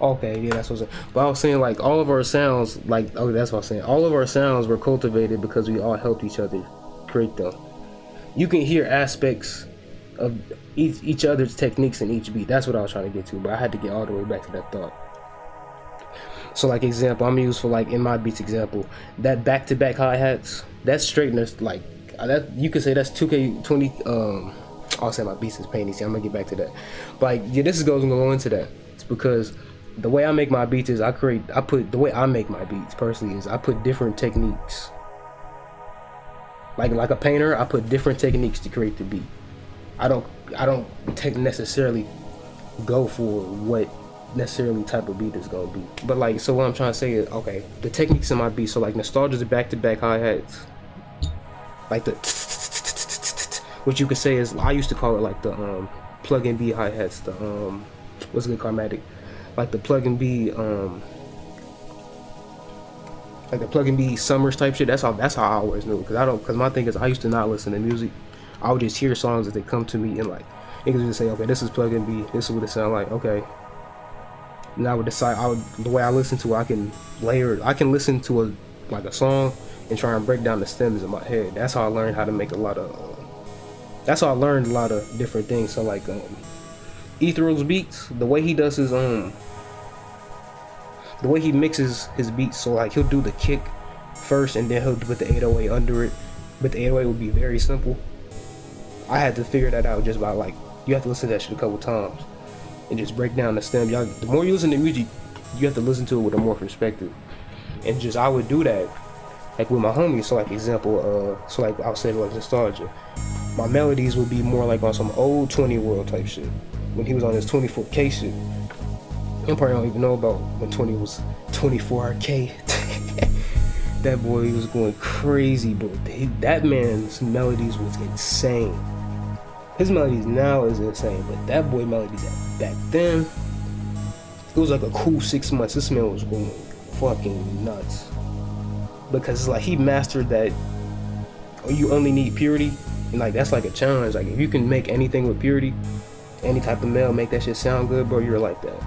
Okay, yeah, that's what I'm saying. But I was saying like all of our sounds, like oh, that's what I was saying. All of our sounds were cultivated because we all helped each other create them. You can hear aspects of each other's techniques in each beat. That's what I was trying to get to, but I had to get all the way back to that thought. So like example, I'm used for like in my beats example, that back to back hi hats, that's straightness like that you could say that's 2K20. I'll say my beats is pain easy. I'm gonna get back to that. But like yeah, this is going to go into that. It's because the way I make my beats is the way I make my beats personally is I put different techniques. Like a painter, I put different techniques to create the beat. I don't necessarily go for what necessarily type of beat is gonna be. But like, so what I'm trying to say is, okay, the techniques in my beat. So like nostalgia's back-to-back hi-hats, like the what you could say is I used to call it like the plug-in B hi-hats. The what's good chromatic, like the plug-in B like the plug-in B summers type shit. That's how I always knew because my thing is I used to not listen to music. I would just hear songs as they come to me and like niggas would say, okay, this is plug-in B, this is what it sound like, okay. And I would decide the way I listen to it, I can listen to a song and try and break down the stems in my head. That's how I learned how to make that's how I learned a lot of different things. So like Ethereal's beats, the way he does his the way he mixes his beats, so like he'll do the kick first and then he'll put the 808 under it, but the 808 would be very simple. I had to figure that out just by like, you have to listen to that shit a couple times and just break down the stem. Y'all, the more you listen to music, you have to listen to it with a more perspective. And just I would do that like with my homies. So like example, so like I'll say like nostalgia, my melodies would be more like on some old 20 World type shit when he was on his 24K shit. You probably don't even know about when 20 was 24K. That boy was going crazy, but that man's melodies was insane. His melodies now is insane, but that boy melodies back then, it was like a cool 6 months. This man was going fucking nuts. Because it's like he mastered that you only need purity, and like that's like a challenge. Like if you can make anything with purity, any type of mel, make that shit sound good, bro, you're like that.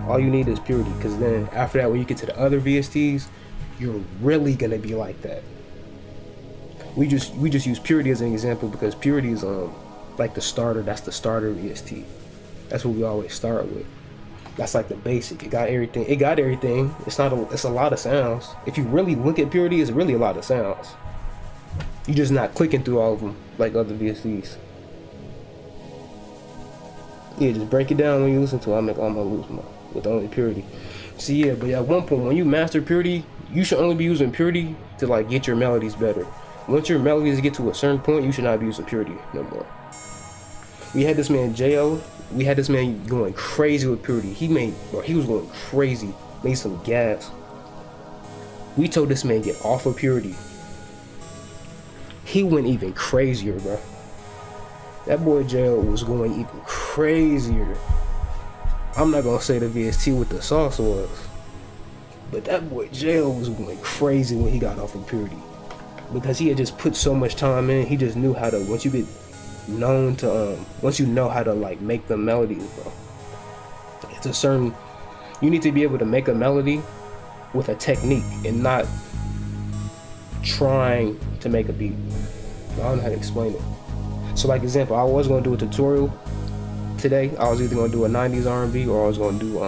All you need is purity, because then after that, when you get to the other VSTs, you're really gonna be like that. We just use purity as an example because purity is like the starter. That's the starter VST. That's what we always start with. That's like the basic. It got everything. It's a lot of sounds. If you really look at purity, it's really a lot of sounds. You're just not clicking through all of them like other VSTs. Yeah, just break it down when you listen to it. I'm gonna lose my with only purity. See, yeah, but at one point when you master purity, you should only be using purity to like get your melodies better. Once your melodies get to a certain point, you should not be using purity no more. We had this man Jo. We had this man going crazy with purity. He was going crazy. Made some gas. We told this man get off of purity. He went even crazier, bro. That boy Jo was going even crazier. I'm not gonna say the VST with the sauce was, but that boy Jo was going crazy when he got off of purity, because he had just put so much time in. He just knew how to, once you know how to like make the melodies, bro, it's a certain, you need to be able to make a melody with a technique and not trying to make a beat. I don't know how to explain it. So like example, I was gonna do a tutorial today. I was either gonna do a 90s R&B or I was gonna do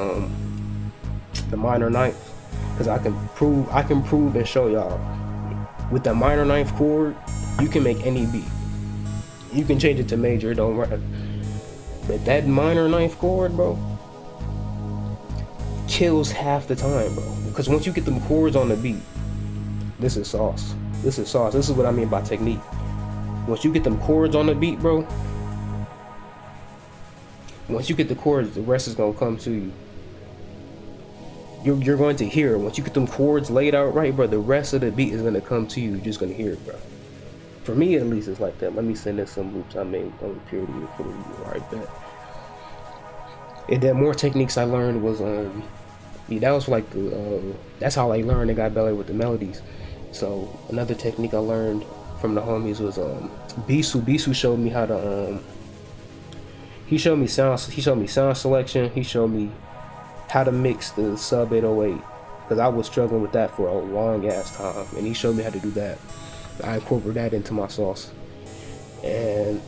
the minor ninth, because I can prove and show y'all with the minor ninth chord you can make any beat. You can change it to major, don't worry. But that minor ninth chord, bro, kills half the time, bro. Because once you get them chords on the beat, this is sauce. This is sauce. This is what I mean by technique. Once you get them chords on the beat, bro, once you get the chords, the rest is gonna come to you. You're going to hear it. Once you get them chords laid out right, bro, the rest of the beat is gonna come to you. You're just gonna hear it, bro. For me, at least, it's like that. Let me send in some loops I made on purity for the right back. And then more techniques I learned was that was like that's how I learned and got better with the melodies. So another technique I learned from the homies was Bisu showed me how to he showed me sound selection. He showed me how to mix the sub 808, because I was struggling with that for a long ass time, and he showed me how to do that. I incorporated that into my sauce. And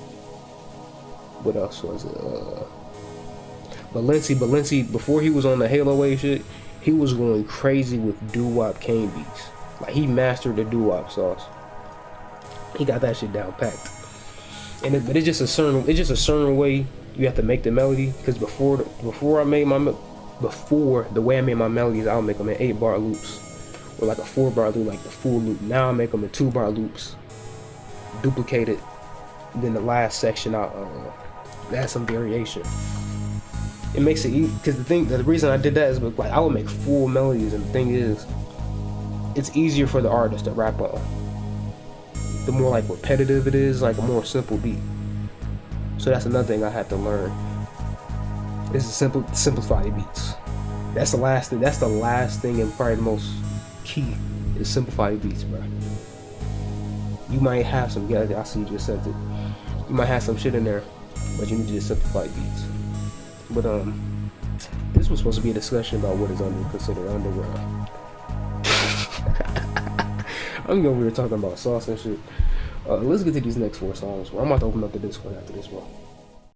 what else was it? Balenci, before he was on the Halo wave shit, he was going crazy with doo-wop cane beats. Like, he mastered the doo-wop sauce. He got that shit down packed. But it's just a certain way you have to make the melody. Because before the way I made my melodies, I'll make them in 8-bar loops, or like a 4-bar loop, like the full loop. Now I make them in 2-bar loops, duplicate it. Then the last section I'll add some variation. It makes it easy, because the reason I did that is like I would make full melodies, and the thing is, it's easier for the artist to rap on. The more like repetitive it is, like a more simple beat. So that's another thing I had to learn. Is simplify the beats. That's the last thing. That's the last thing, and probably the most key is simplify the beats, bro. You might have some. Yeah, I see you just said it. You might have some shit in there, but you need to just simplify beats. But this was supposed to be a discussion about what is considered underground. I'm over here talking about sauce and shit. Let's get to these next 4 songs. I'm about to open up the Discord after this one.